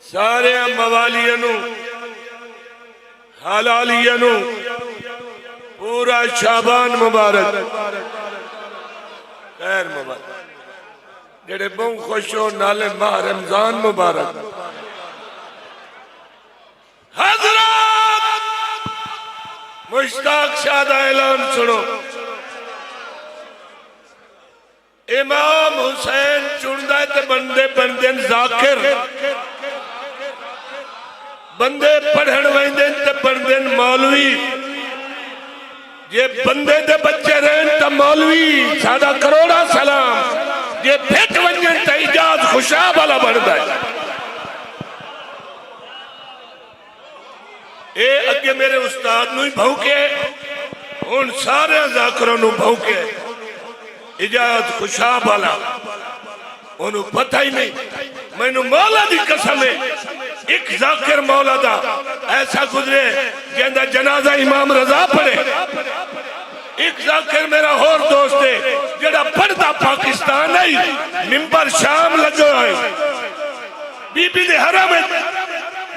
सारे मवालिया नू हलालिया नू पूरा शाबान मुबारक खैर मुबारक जेड़े बहुत खुश हो नाले माह रमजान मुबारक। हज़रत मुश्ताक शाह दा ऐलान सुनो। इमाम हुसैन चुनदा है ते बंदे बनदे जाकिर, बंदे पढ़न वेंदे ते बनदे मौलवी। जे बंदे दे बच्चे रहन तो मौलवी सादा करोड़ा सलाम, जे फिट वंजन तो इजाज खुशाब वाला बनता है। ए अगे मेरे उस्ताद नू भौंके हुण सारे जाकरों नू भौंके इजाज खुशाब वाला ओनू पता ही नहीं। मैनू मौला दी कसम है एक जाकिर मौला दा ऐसा गुजरे जिंदा जनाजा इमाम रजा पढ़े। एक जाकिर मेरा होर दोस्त है जेड़ा पढ़दा पाकिस्तान है, मिंबर शाम लगो है बीबी दे हरम में।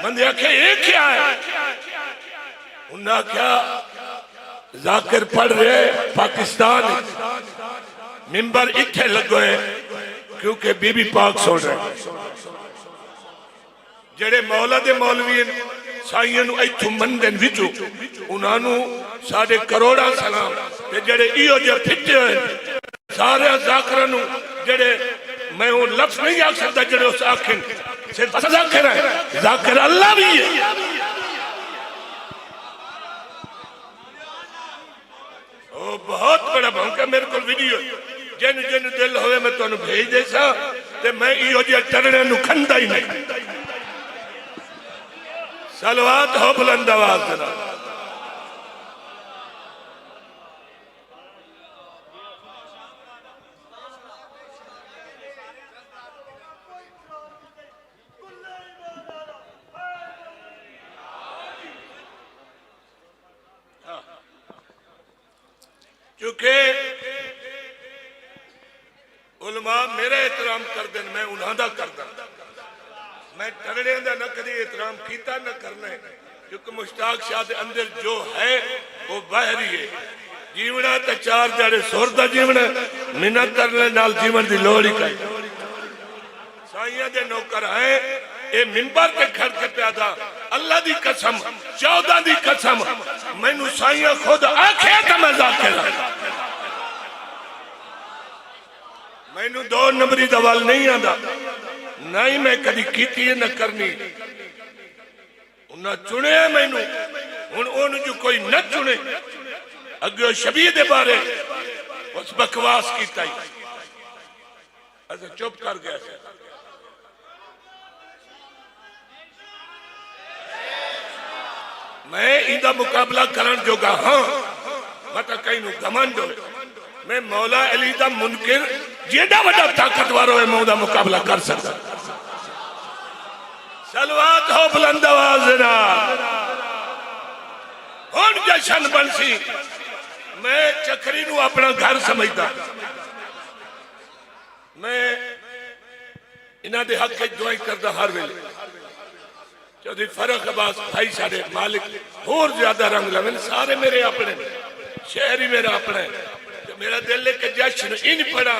बंदे आखे ये क्या है? उन्हें क्या जाकिर पढ़ रहे पाकिस्तान मिंबर इत्थे लगो है क्योंकि बीबी पाक सुन रहे। जेड़े मौला दे मौलवी साइयां नू इत्थों मनदे विचो उन्हां साडे करोड़ा सलाम। ते जेड़े इहो जे फिटे होए सारे जाकिरां नू जेड़े मैं वो लफ्ज नहीं आख सकता जेड़े उस आखन सिर्फ जाकिर है, जाकिर अल्लाह भी है। ओ बहुत बड़ा भौंका मेरे को वीडियो जिन जिन दिल होवे मैं तुहानू भेज दे सा ते मैं इहो जे टरणे नू खंदा ही नहीं। सलवात हो बुलंद आवाज देना। क्योंकि उलमा मेरा एहतराम कर देन मैं उन्हां दा करदा। मैं टरड़े का न कभी एहतराम किया न करना है क्योंकि मुश्ताक शाह के अंदर जो है वो बाहर ही है। जीवना तो चार जाड़े सुर का जीवना मिन्नत करने नाल जीवन की लोड़ ही कई। साइया दे नौकर है ये मिंबर पे खड़ के प्यादा अल्लाह दी कसम 14 दी कसम मैनू साइया खुद आखे तो मैं जाकिर मैनू 2 नंबरी दवाल नहीं आता ना ही मैं कभी की न करनी। उन्हें चुने मैनू हुण ओनू जो कोई न चुने अगे शबी दे बारे उस बकवास किया अच्छा चुप कर गया। मैं इनका मुकाबला करन जोगा हाँ मत कहीं घमंड हो। मैं मौला अली दा मुनकिर जेड़ा बड़ा ताकतवर हो मैं उदा मुकाबला कर सकता। सलवात हो बुलंद आवाज ना हुण जशन बंसी। मैं चक्री नू अपना घर समझदा। मैं इन्हां दे हक विच दुआई करदा हर वेले। चौधरी फरख अब्बास भाई साडे मालिक होर ज्यादा रंग लवन सारे मेरे अपने शहर ही मेरा अपना है। तो मेरा दिल है कि जश्न इन पड़ा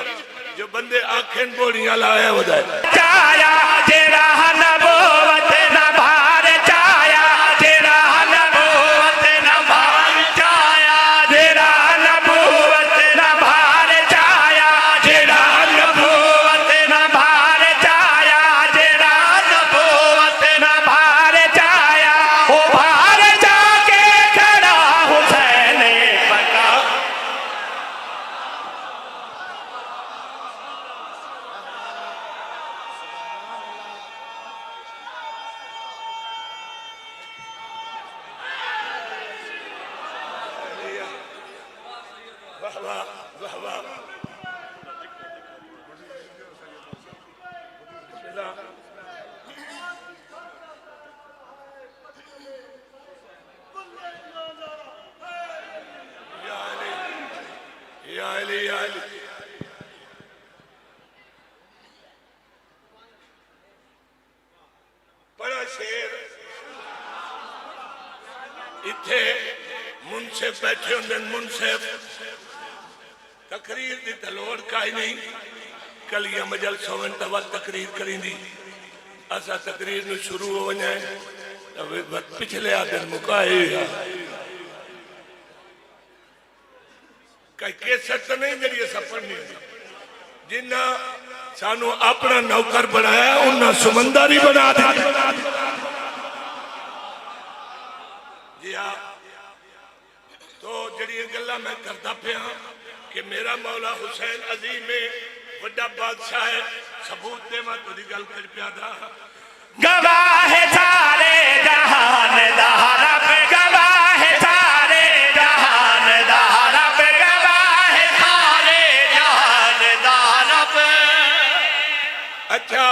जो बंदे आखन बोलियां लाया वधाए चाया जेड़ा नबूवत ना भार चाया जेड़ा नबूवत ना भार चाया जेड़ा नबूवत ना भार चाया जेड़ा नबूवत ना भार चाया जेड़ा नबूवत ना भार चाया ओ भार जाके खड़ा हुसैन पका। शेर इथे मुनसिफ बैठे होंगे मुनसिफ तकरीर की तो लोड़ का ही नहीं कलिया मजल सोवन तो वह तकरीर करी असा तकरीर न शुरू हो वने पिछले आदि मुकाए कई केसर तो नहीं जरिए सपड़नी जिन्ना सानू अपना नौकर बनाया उन्ना समंदर ही बना दी जी हाँ तो जड़ी गल्ला मैं करता पिया कि मेरा मौला हुसैन अजीम में बड़ा बादशाह है सबूत दे मैं तुझी गल कर पिया था गवाह सारे जहान दा रब गवाह सारे जहान दा रब गवाह सारे जहान दा रब अच्छा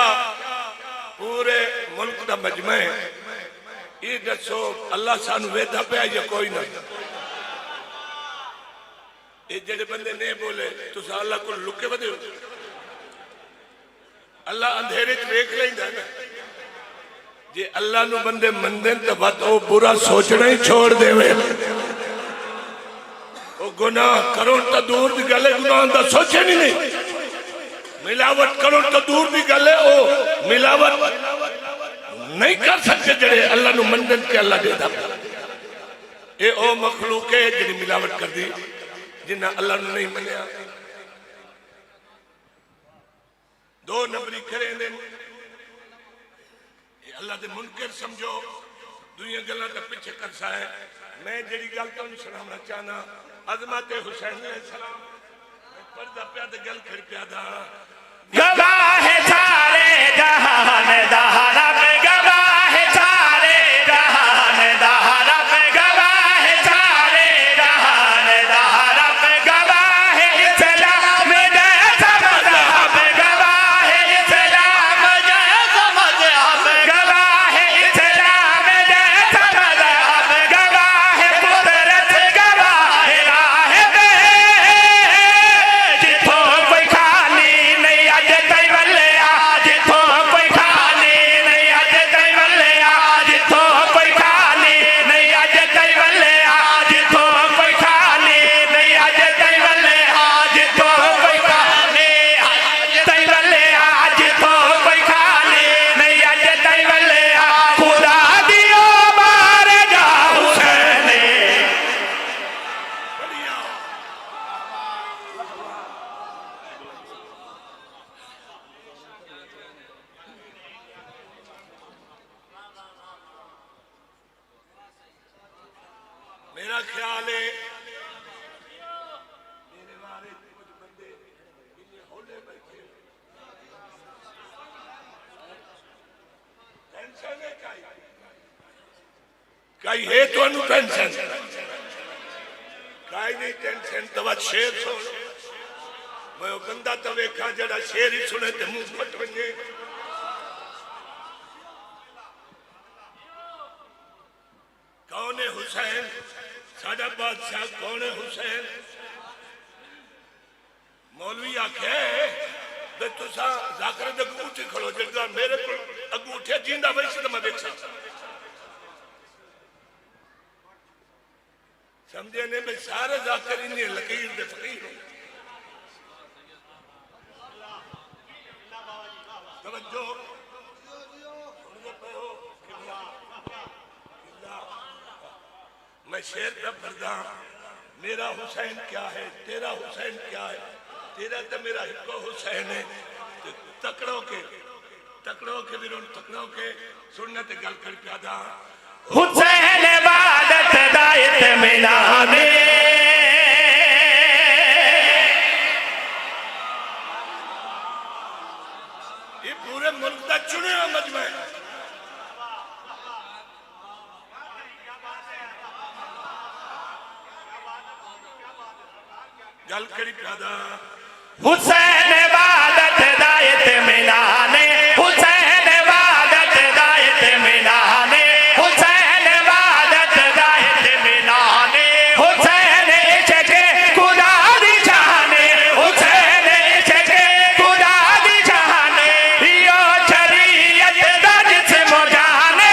पूरे मुल्क का मजमा है ये दसो अल्लाह सानू वेदा पे या कोई ना ये जेडे बंदे नहीं बोले तुस अल्लाह को लुके बदे अल्लाह अंधेरे च वेख लेंदा ना जे अल्लाह नु बंदे मनदे तो बत ओ बुरा सोचना ही छोड़ देवे ओ गुनाह करो तो दूर दी गल है गुनाह दा सोचे नहीं मिलावट करो तो दूर दी गल है ओ मिलावट नहीं कर सकते जड़े अल्लाह नु मनदे के अल्लाह देता ए ओ मखलूक है जिहड़ी मिलावट कर दी जिन्ना अल्लाह नु नहीं मनिया दो नंबरी करे ने अल्लाह दे मुनकर समझो दुनिया गल्लां दा पीछे करसा है मैं जेड़ी गल तुहानू सुनाना चाहना अजमत हुसैन अलैहिस्सलाम पर्दा पिया ते गल कर पिया दा गवाह सारे जहान दा रब गवाह सारे जहान दा रब गवाह सारे जहान दा रब गवाह इस्लाम दे समझ गवाह इस्लाम दे समझ गवाह इस्लाम दे समझ गवाह कुदरत गवाह राह में जिथों कोई खाली नहीं अज तई वल्ले जिथों कोई खाली नहीं अज तई वल्ले जिथों कोई खाली नहीं अज तई वल्ले जिथों कोई खाली नहीं अज तई वल्ले जिथों कोई खाली तई वल्ले जिथों कोई खाली नहीं अज तई वल्ले खुदा दियो मार जा हुसैन मेरा ख्याल है मेरे बारे कुछ बंदे इन्ने होले बैठे टेंशन है काई है तुहानू टेंशन काई नहीं टेंशन तो बात शेर सुन मैं वो बंदा तो वेखा जड़ा शेर ही सुने ते मुंह फट वने कौन है हुसैन साडा बादशाह कौन है हुसैन मौलवी आखे बे तुसा जाकर दे उठी खड़ो जड़ा मेरे को अगू उठे जींदा वैसे तो मैं देख सकता समझे ने भाई सारे जाकर इन्हें लकीर दे फकीर तवज्जो मैं शेर का पर्दा मेरा हुसैन क्या है तेरा हुसैन क्या है तेरा तो मेरा हिको हुसैन है तो तकड़ों के विरोध तकड़ों के सुनने ते गल कर प्यादा हुसैन इबादत दायत मिलाने ये पूरे मुल्क का चुने हुआ मजमा है गल करी प्यादा हुसैन इबादत दायत मिलाने हुसैन इबादत दायत मिलाने हुसैन इबादत दायत मिलाने हुसैन इश्क खुदा दी जाने हुसैन इश्क खुदा दी जाने यो शरीयत दा जिस्म जाने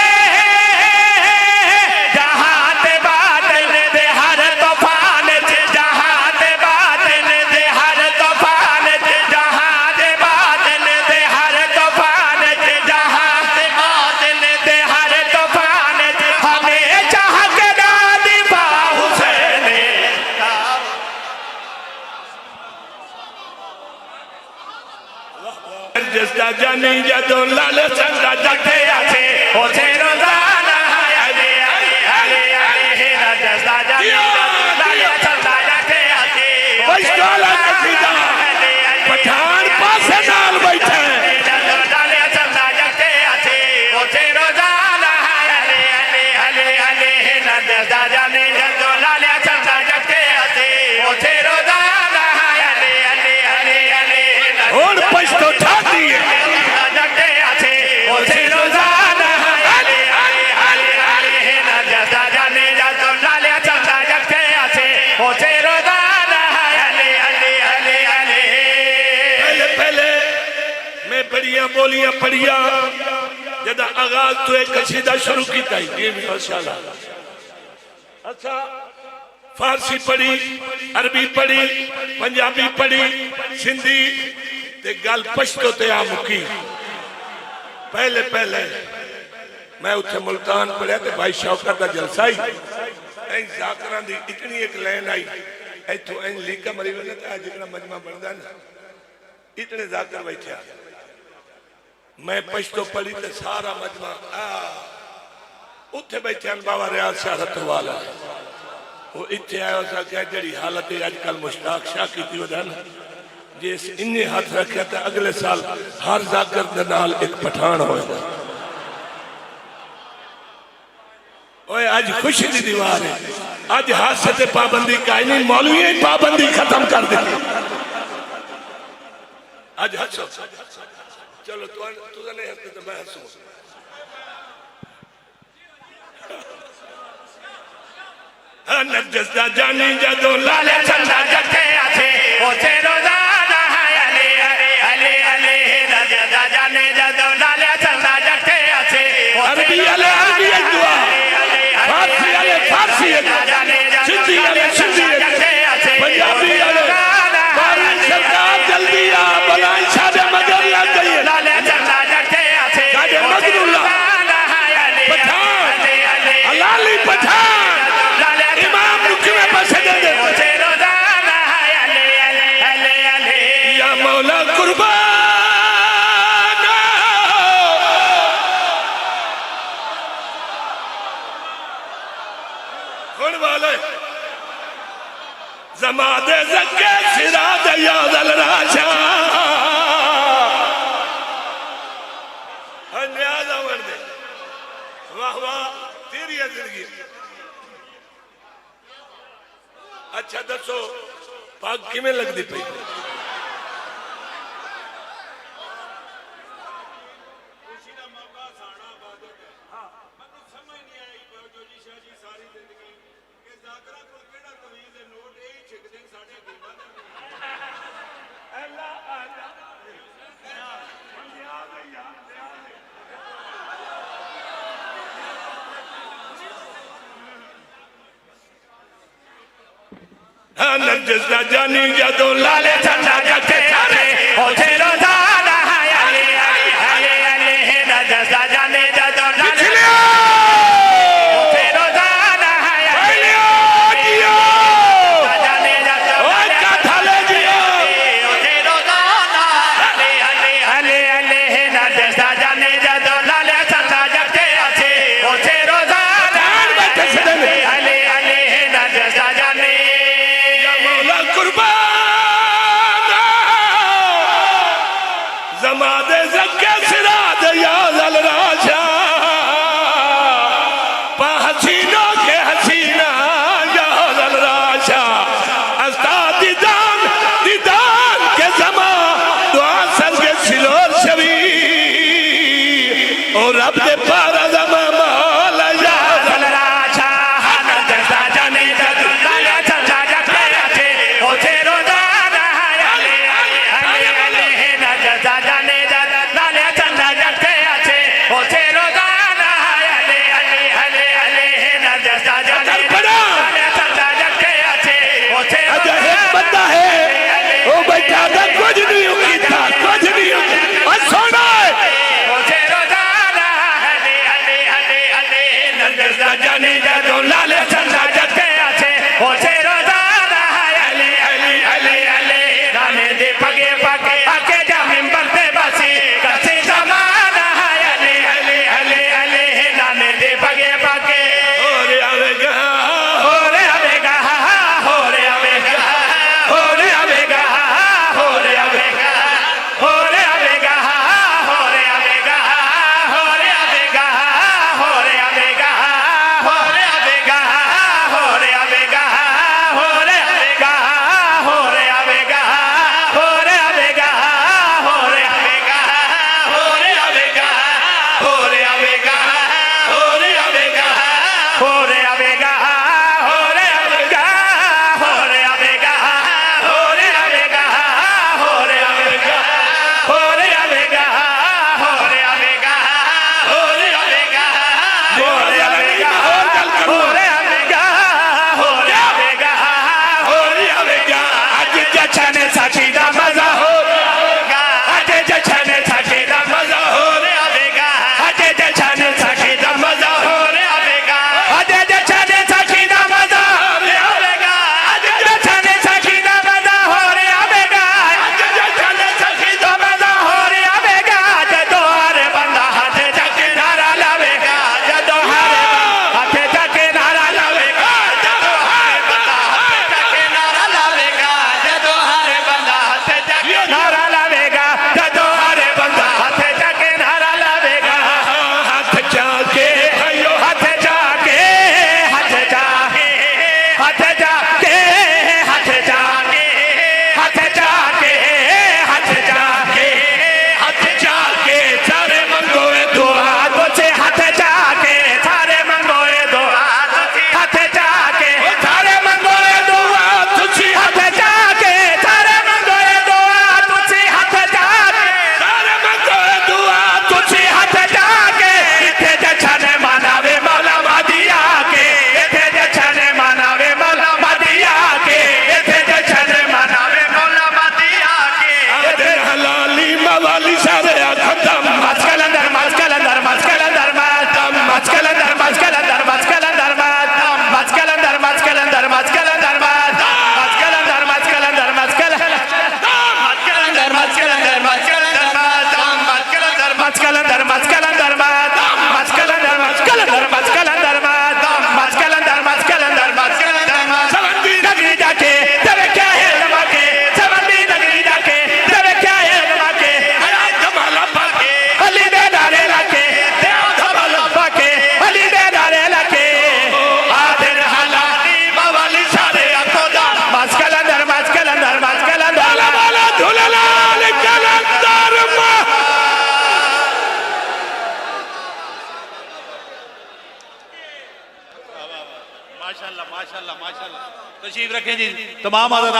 जदों लाले चंदा जगते आछे ओथे रोजाना अले अले अले अले नजदा जानी जदों लाले चंदा जगते आछे बशकाला कसीदा पठान पासे नाल बैठे जदों लाले चंदा जगते आछे ओथे रोजाना अले अले अले अले नजदा जानी जदों लाले चंदा जगते आछे ओथे रोजाना अले अले अले अले हुण पछतो ठाती है जगते आछे ओथे रोजाना अले अले अले अले नजदा जानी जदों लाले चंदा जगते आछे ओथे रोजाना अले अले अले अले पहले पहले मैं बड़िया बोलियां पढ़िया जदा आगाज तो एक कसीदा शुरू किया ये भी माशाल्लाह अच्छा फारसी पढ़ी अरबी पढ़ी पंजाबी पढ़ी सिंधी ते गल पश्तो ते आ मुकी पहले पहले मैं उठे मुल्तान पढ़िया ते भाई शौकत का जलसा ही ऐ जाकरां दी इतनी एक लाइन आई इथों ऐ लीका मरी वने ते जितना मजमा बनदा ना इतने जाकर बैठा मैं पश्तो पढ़ी ते सारा मजमा उठे बैठे बाबा रियाज शाह रतवाला वो इतने आया सा क्या जड़ी हालत है आजकल मुश्ताक शाह की थी वजह जिस इन्ने हाथ रखे तो अगले साल हर जाकर दे नाल एक पठान होएगा ओए आज खुशी की दीवार है आज हादसे से पाबंदी का नहीं मौलवी ही पाबंदी खत्म कर दी आज हंसो चलो तू नहीं हंसते तो मैं हंसूं नजदा जानी जदों लाले चंदा जगते आछे ओथे रोजाना अले अले अले अले नजदा जानी जदों लाले चंदा जगते आछे अरबी अले अरबी दुआ फारसी अले फारसी सिंधी अले सिंधी पंजाबी अले बारी सरकार जल्दी आ बनाई साडे मगर लग गई लाले चंदा जगते आछे साडे मगरुल्ला पठान हलाली पठान इमाम रुक में बसे दे दे ओथे रोजाना अले अले अले अले या मौला कुर्बान हुण वाले जमादे जके सिरा दे यादल राशा अन्यादा वर दे वाह वाह तेरी जिंदगी अच्छा दसो पाग किमें लगती पई नजदा जानी जदों लाले चंदा जगते आछे ओथे रोजाना अले अले अले अले नजदा जानी जदों लाले ओथे रोजाना अले जाने जदों ओए काठले जियो ओथे रोजाना अले अले अले अले नजदा जानी जदों लाले चंदा जगते आछे ओथे रोजाना अले अले अले नजदा जानी कुर्बान जमादे जके सिरा दे यादल राशा पा हसीनों के हसीना यादल राशा अस्ता दीदान के जमा दुआ सर के सिलोर शवी और रब दे पारा जमा मौला यादल राशा नजदा जानी जदों लाले चंदा जगते आछे ओथे रोजाना अले अले अले नजदा जानी जदों लाले चंदा जगते आछे ओथे रोजाना अले अले अले अले नजदा जानी लाले चंदा जगते आछे ओथे अजा एक बंदा है वो बैठा था कुछ नहीं उगीता कुछ नहीं और सोना ओथे रोजाना अले अले अले अले नजदा जानी जदों लाले चंदा जगते आछे ओथे रोजाना अले अले अले अले गाने दे पगे पगे आके जा मिंबर पे बसी कसी माशाल्लाह माशाल्लाह तशरीफ रखें जी तमाम आज़ादार